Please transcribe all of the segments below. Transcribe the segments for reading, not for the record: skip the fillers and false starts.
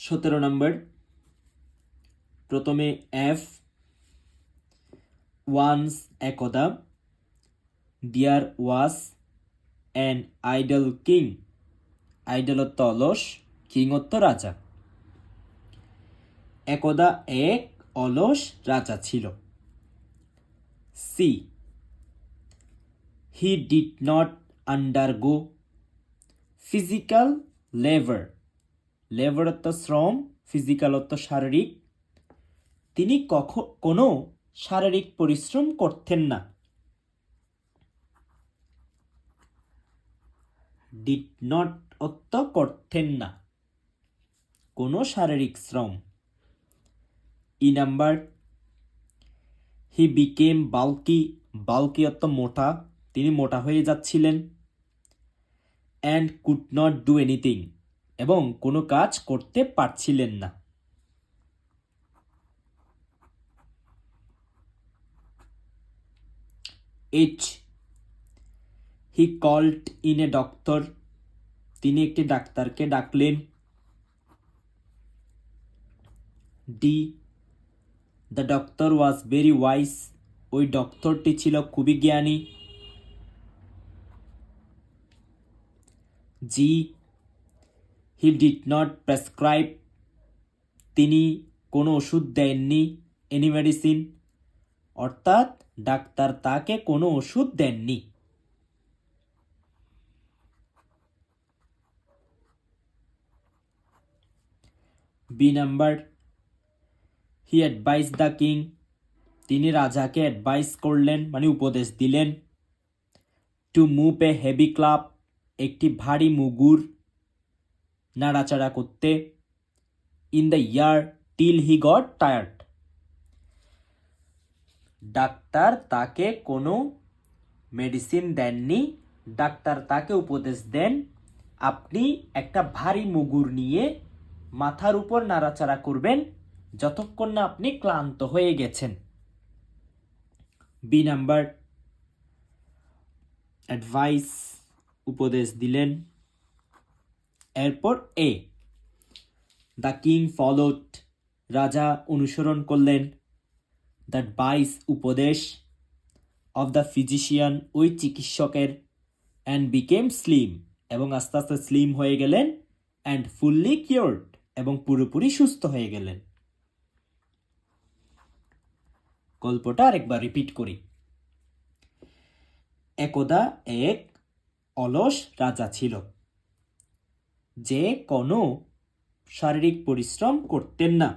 17 নম্বর, প্রথমে F. Once একদা there was an idle king. Idle অর্থ অলস, কিং অর্থ রাজা। একদা এক অলস রাজা ছিল। C, he did not undergo physical labour. Labour অর্থ শ্রম, ফিজিক্যাল অর্থ শারীরিক। তিনি কোনো শারীরিক পরিশ্রম করতেন না। ডিড নট অর্থ করতেন না, কোনো শারীরিক শ্রম। E number, he became bulky. Bulky অর্থ মোটা, তিনি মোটা হয়ে যাচ্ছিলেন। And could not do anything, এবং কোনো কাজ করতে পারছিলেন না। H, he called in a doctor. তিনি একটি ডাক্তারকে ডাকলেন। D, the doctor was very wise. ওই ডক্টরটি ছিল খুবই জ্ঞানী। G, he did not prescribe. তিনি কোনো ওষুধ দেননি, এনি মেডিসিন, অর্থাৎ ডাক্তার তাকে কোনো ওষুধ দেননি। B number, he advise the king. তিনি রাজাকে অ্যাডভাইস করলেন, মানে উপদেশ দিলেন। To move a heavy club, একটি ভারী মুগুর নাড়াচাড়া করতে। In the year till he got tired. ডাক্তার তাকে কোনো মেডিসিন দেননি, ডাক্তার তাকে উপদেশ দেন আপনি একটা ভারী মুগুর নিয়ে মাথার উপর নাড়াচাড়া করবেন যতক্ষণ না আপনি ক্লান্ত হয়ে গেছেন। বি নাম্বার, অ্যাডভাইস, উপদেশ দিলেন। এরপর এ, দ্য কিং ফলোড, রাজা অনুসরণ করলেন। দ্য অ্যাডভাইস, উপদেশ। অফ দ্য ফিজিশিয়ান, ওই চিকিৎসকের। অ্যান্ড বিকেম স্লিম, এবং আস্তে আস্তে স্লিম হয়ে গেলেন। অ্যান্ড ফুললি কিওর্ড, এবং পুরোপুরি সুস্থ হয়ে গেলেন। গল্পটা আরেকবার রিপিট করি। একদা এক অলস রাজা ছিল, যে কোনো শারীরিক পরিশ্রম করতেন না,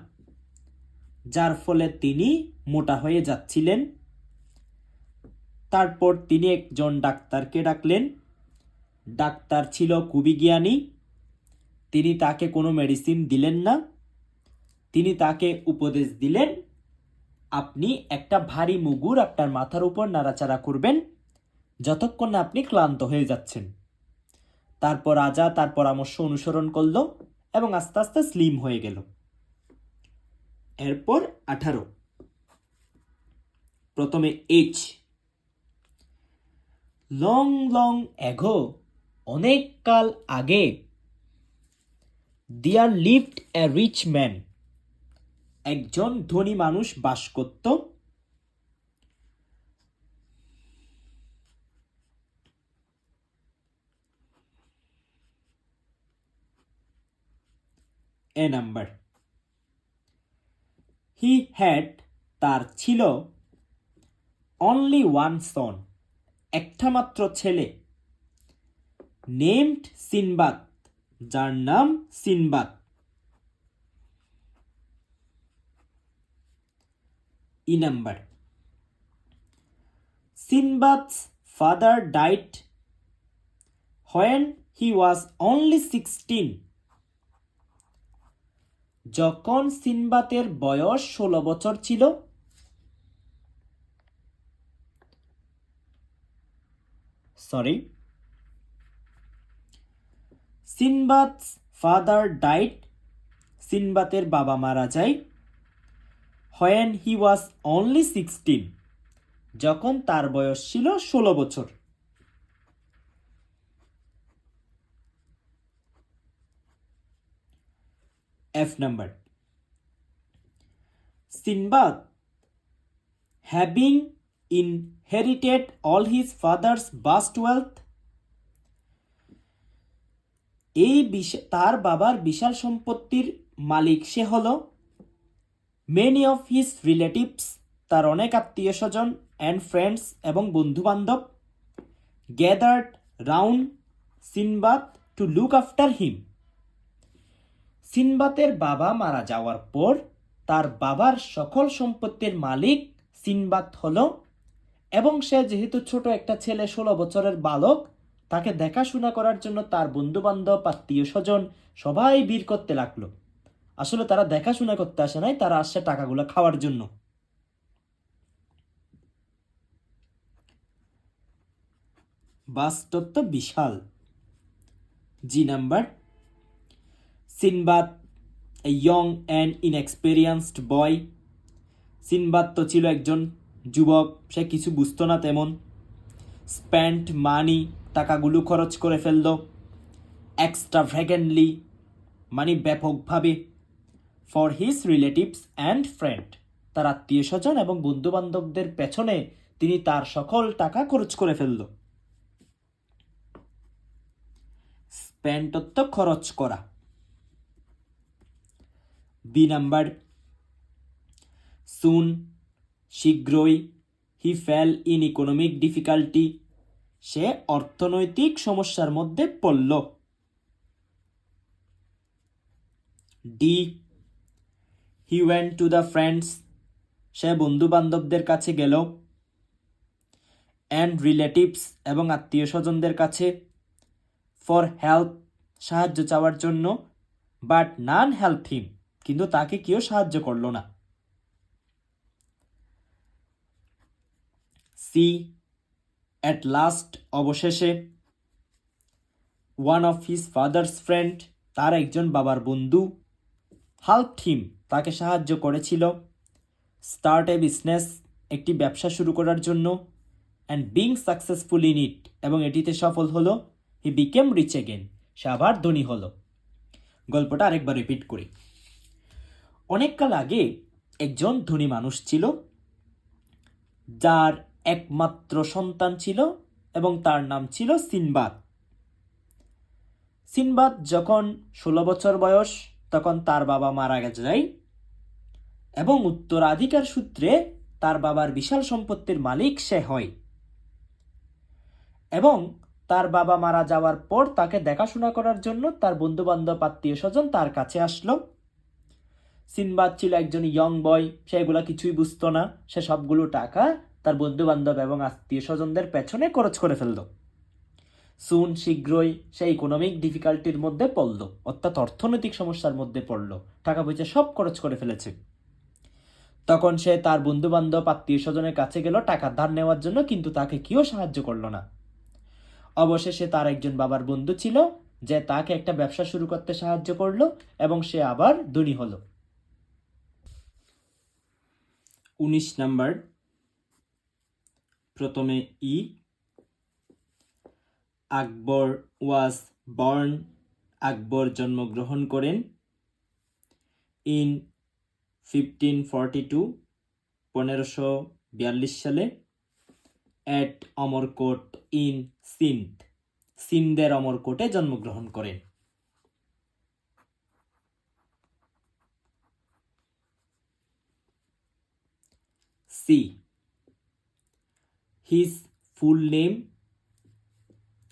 যার ফলে তিনি মোটা হয়ে যাচ্ছিলেন। তারপর তিনি একজন ডাক্তারকে ডাকলেন। ডাক্তার ছিল খুবই জ্ঞানী। তিনি তাকে কোনো মেডিসিন দিলেন না। তিনি তাকে উপদেশ দিলেন আপনি একটা ভারী মুগুর আপনার মাথার উপর নাড়াচাড়া করবেন যতক্ষণ না আপনি ক্লান্ত হয়ে যাচ্ছেন। তারপর রাজা তার পরামর্শ অনুসরণ করল এবং আস্তে আস্তে স্লিম হয়ে গেল। এরপর 18, প্রথমে এইচ। লং লং অ্যাগো, অনেক কাল আগে। There lived a rich man, একজন ধনী মানুষ বাস করত। এ নাম্বার, হি হ্যাড, তার ছিল। অনলি ওয়ান সন, একটা মাত্র ছেলে। নেমড সিনবাদ, যার নাম সিনবাদ। ই নাম্বার, সিনবাদ's father died when he was only 16, যখন সিনবাদের বয়স 16 বছর ছিল। সিনবাদ's father died, সিনবাদের বাবা মারা যায়। when he was only 16, যখন তার বয়স ছিল 16 বছর। F number. Sinbad, having inherited all his father's vast wealth, তার বাবার বিশাল সম্পত্তির মালিক সে হলো। Many of his relatives, তার অনেক আত্মীয় স্বজন and friends এবং বন্ধু বান্ধব, gathered round Sinbad to look after him. সিনবাদের বাবা মারা যাওয়ার পর তার বাবার সকল সম্পত্তির মালিক সিনবাদ হলো, এবং সে যেহেতু ছোট একটা ছেলে, 16 বছরের বালক, তাকে দেখাশোনা করার জন্য তার বন্ধু বান্ধব, আত্মীয় স্বজন সবাই ভিড় করতে লাগলো। আসলে তারা দেখাশোনা করতে আসে নাই, তারা আসছে টাকাগুলো খাওয়ার জন্য। বাস্তব বিশাল। G number. Sinbad, a young and inexperienced boy. Sinbad তো ছিল একজন যুবক, সে কিছু বুঝতো না তেমন। স্পেন্ট মানি, টাকাগুলো খরচ করে ফেলল। এক্সট্রাভ্যাগেন্টলি, মানে ব্যাপকভাবে। For his relatives and friend, তার আত্মীয় স্বজন এবং বন্ধু বান্ধবদের পেছনে তিনি তার সকল টাকা খরচ করে ফেলল। স্পেন্ট অর্থ খরচ করা। B number. সুন, শীঘ্রই। He fell in economic difficulty, সে অর্থনৈতিক সমস্যার মধ্যে পড়ল। D, he went to the friends, সে বন্ধু বান্ধবদের কাছে গেল। অ্যান্ড রিলেটিভস, এবং আত্মীয় স্বজনদের কাছে। ফর হেল্প, সাহায্য চাওয়ার জন্য। বাট নান হেল্প হিম, কিন্তু তাকে কেউ সাহায্য করল না। সি, অ্যাট লাস্ট, অবশেষে। One of his father's friend, তার একজন বাবার বন্ধু। হেল্পড হিম, তাকে সাহায্য করেছিল। স্টার্ট এ বিজনেস, একটি ব্যবসা শুরু করার জন্য। And being successful in it, এবং এটিতে সফল হলো। হি বিকেম রিচ এগেন, সে আবার ধনী হলো। গল্পটা আরেকবার রিপিট করি। অনেককাল আগে একজন ধনী মানুষ ছিল, যার একমাত্র সন্তান ছিল এবং তার নাম ছিল সিনবাদ। সিনবাদ যখন 16 বছর বয়স, তখন তার বাবা মারা যায়, এবং উত্তরাধিকার সূত্রে তার বাবার বিশাল সম্পত্তির মালিক সে হয়। এবং তার বাবা মারা যাওয়ার পর তাকে দেখাশোনা করার জন্য তার বন্ধু বান্ধব, আত্মীয় স্বজন তার কাছে আসলো। সিনবাদ ছিল একজন ইয়ং বয়, সে এগুলা কিছুই বুঝতো না। সে সবগুলো টাকা তার বন্ধু বান্ধব এবং আত্মীয় স্বজনদের পেছনে খরচ করে ফেলল। সুন, শীঘ্রই, সে ইকোনমিক ডিফিকাল্টির মধ্যে পড়ল, অর্থাৎ অর্থনৈতিক সমস্যার মধ্যে পড়ল, টাকা পয়সা সব খরচ করে ফেলেছে। তখন সে তার বন্ধু বান্ধব, আত্মীয় স্বজনের কাছে গেল টাকা ধার নেওয়ার জন্য, কিন্তু তাকে কেউ সাহায্য করলো না। অবশেষে তার একজন বাবার বন্ধু ছিল, যে তাকে একটা ব্যবসা শুরু করতে সাহায্য করলো, এবং সে আবার ধনী হলো। 19 নাম্বার। প্রথমে ই, আকবর ওয়াজ বর্ন, আকবর জন্মগ্রহণ করেন। ইন 1542, 1542 সালে। এট অমরকোট ইন সিন্ধ, সিন্ধের অমরকোটে জন্মগ্রহণ করেন। সি, হিজ ফুল নেম,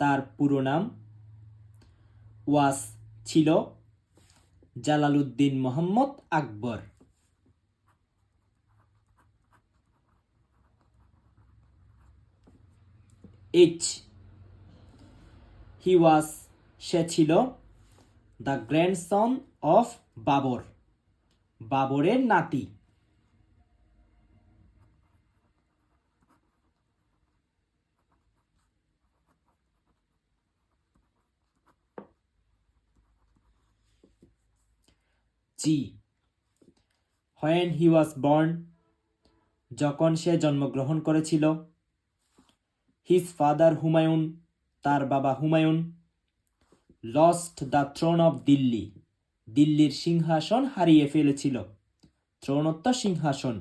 তার পুরো নাম। ওয়াস, ছিল। জালালউদ্দিন মোহাম্মদ আকবর। এইচ, হি ওয়াজ, সে ছিল। দ্য গ্র্যান্ডসন অফ বাবর, বাবরের নাতি। জি, when he was born, যখন সে জন্মগ্রহণ করেছিল। his father হুমায়ুন, তার বাবা Humayun. lost the throne of Delhi, দিল্লির সিংহাসন হারিয়ে ফেলেছিল। থ্রোন অর্থ সিংহাসন।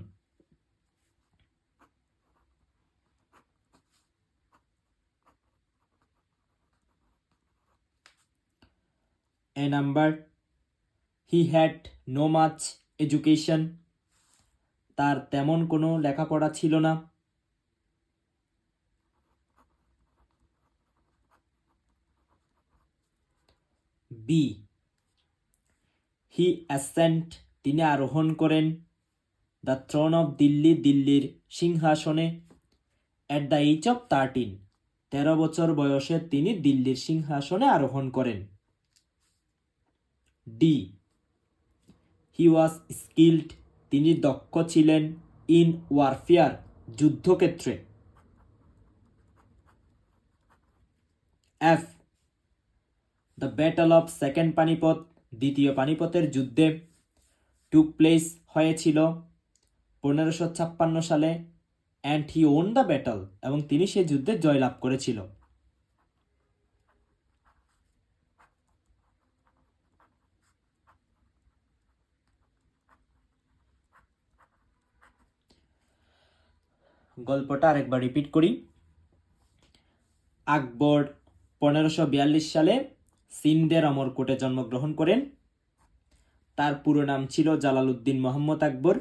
A number, he had no much education, তার তেমন কোনো লেখাপড়া ছিল না। B, he ascent, তিনি আরোহণ করেন, দ্য থ্রোন অফ দিল্লি, দিল্লির সিংহাসনে, অ্যাট দ্য এজ অফ 13, 13 বছর বয়সে তিনি দিল্লির সিংহাসনে আরোহণ করেন। ডি, হি ওয়াজ স্কিল্ড, তিনি দক্ষ ছিলেন, ইন ওয়ারফেয়ার, যুদ্ধক্ষেত্রে। F, the battle of second Panipat, দ্বিতীয় পানিপথের যুদ্ধে, টুক প্লেস, হয়েছিল 1556 সালে, and he won the battle, এবং তিনি সে যুদ্ধে জয়লাভ করেছিল। গল্পটা আরেকবার রিপিট করি। আকবর 1542 সালে সিন্ধের অমরকোটে জন্মগ্রহণ করেন। তার পুরো নাম ছিল জালালউদ্দিন মোহাম্মদ আকবর।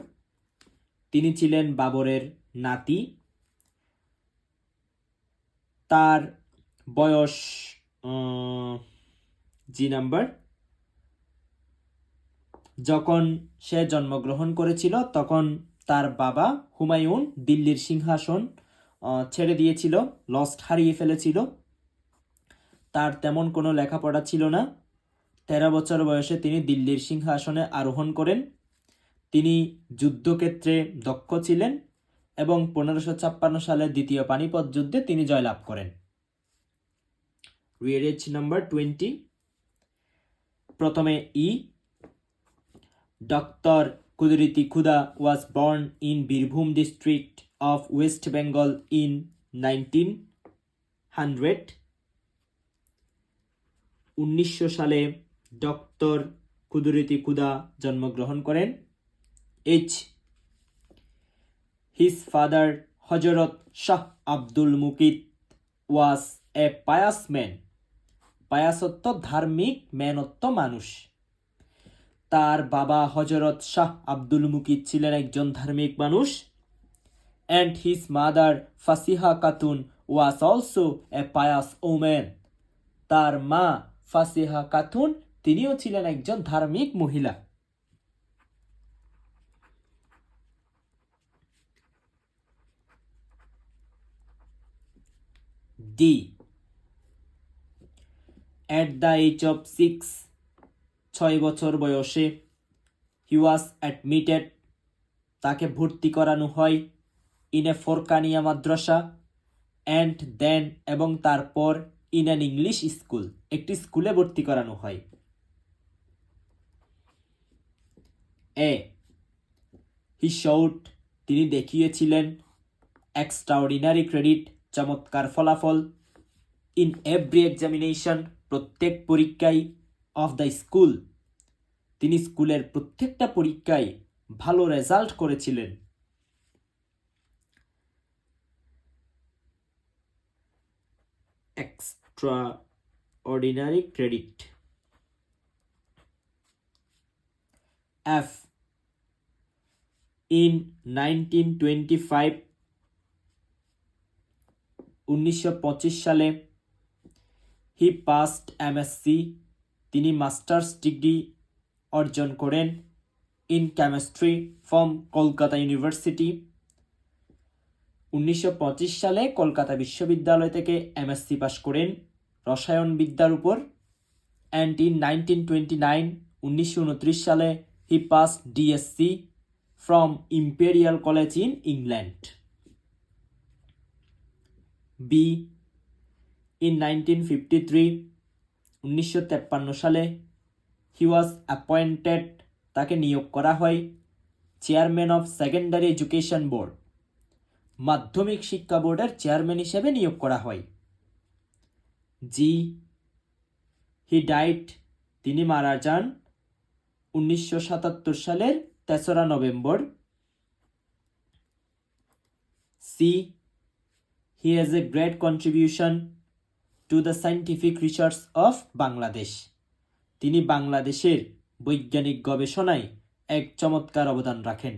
তিনি ছিলেন বাবরের নাতি। তার বয়স যখন সে জন্মগ্রহণ করেছিল তখন তার বাবা হুমায়ুন দিল্লির সিংহাসন ছেড়ে দিয়েছিল, লস্ট, হারিয়ে ফেলেছিল। তার তেমন কোনো লেখাপড়া ছিল না। 13 বছর বয়সে তিনি দিল্লির সিংহাসনে আরোহণ করেন। তিনি যুদ্ধক্ষেত্রে দক্ষ ছিলেন এবং 1556 সালে দ্বিতীয় পানিপথ যুদ্ধে তিনি জয়লাভ করেন। রিয়ারেজ নাম্বার 20। প্রথমে ই, ডক্টর কুদরতি খুদা was born in Birbhum district of West Bengal in 1900। 1900 সালে ডক্টর কুদরতি খুদা জন্মগ্রহণ করেন। এইচ, হিজ ফাদার হজরত শাহ আব্দুল মুকিত ওয়াজ এ পায়াস ম্যান। পায়াসত্ব ধার্মিক, ম্যানত্ব মানুষ। তার বাবা হজরত শাহ আব্দুল মুকিত ছিলেন একজন ধার্মিক মানুষ। And his mother Fasiha Khatun was also a pious woman. তার মা ফাসিহা খাতুন, তিনিও ছিলেন একজন ধার্মিক মহিলা। D, at the age of 6, 6 বছর বয়সে, he was admitted, তাকে ভর্তি করানো হয়, in a Forkania Madrasa, and then, এবং তারপর, in an English school, একটি স্কুলে ভর্তি করানো হয়। এ, he showed, তিনি দেখিয়েছিলেন, extraordinary credit, চমৎকার ফলাফল, in every examination, প্রত্যেক পরীক্ষায়, of the school, তিনি স্কুলের প্রত্যেকটা পরীক্ষায় ভালো রেজাল্ট করেছিলেন। extraordinary credit. F, in 1925, 1925 সালে, he passed MSc, তিনি মাস্টার্স ডিগ্রি অর্জন করেন, in chemistry from Kolkata university. 1925 সালে কলকাতা বিশ্ববিদ্যালয় থেকে এমএসসি পাশ করেন রসায়ন বিদ্যার উপর। অ্যান্ড ইন 1929, 1929 সালে, he pass DSc from Imperial College in England. B, in 1953, 1953 সালে, হি ওয়াজ অ্যাপয়েন্টেড, তাকে নিয়োগ করা হয়, chairman of secondary education board, মাধ্যমিক শিক্ষা বোর্ডের চেয়ারম্যান হিসেবে নিয়োগ করা হয়। জি, হি ডাইড, তিনি মারা যান, 1977 সালের 3রা নভেম্বর। C, he has a great contribution to the scientific research of Bangladesh. তিনি বাংলাদেশের বৈজ্ঞানিক গবেষণায় এক চমৎকার অবদান রাখেন।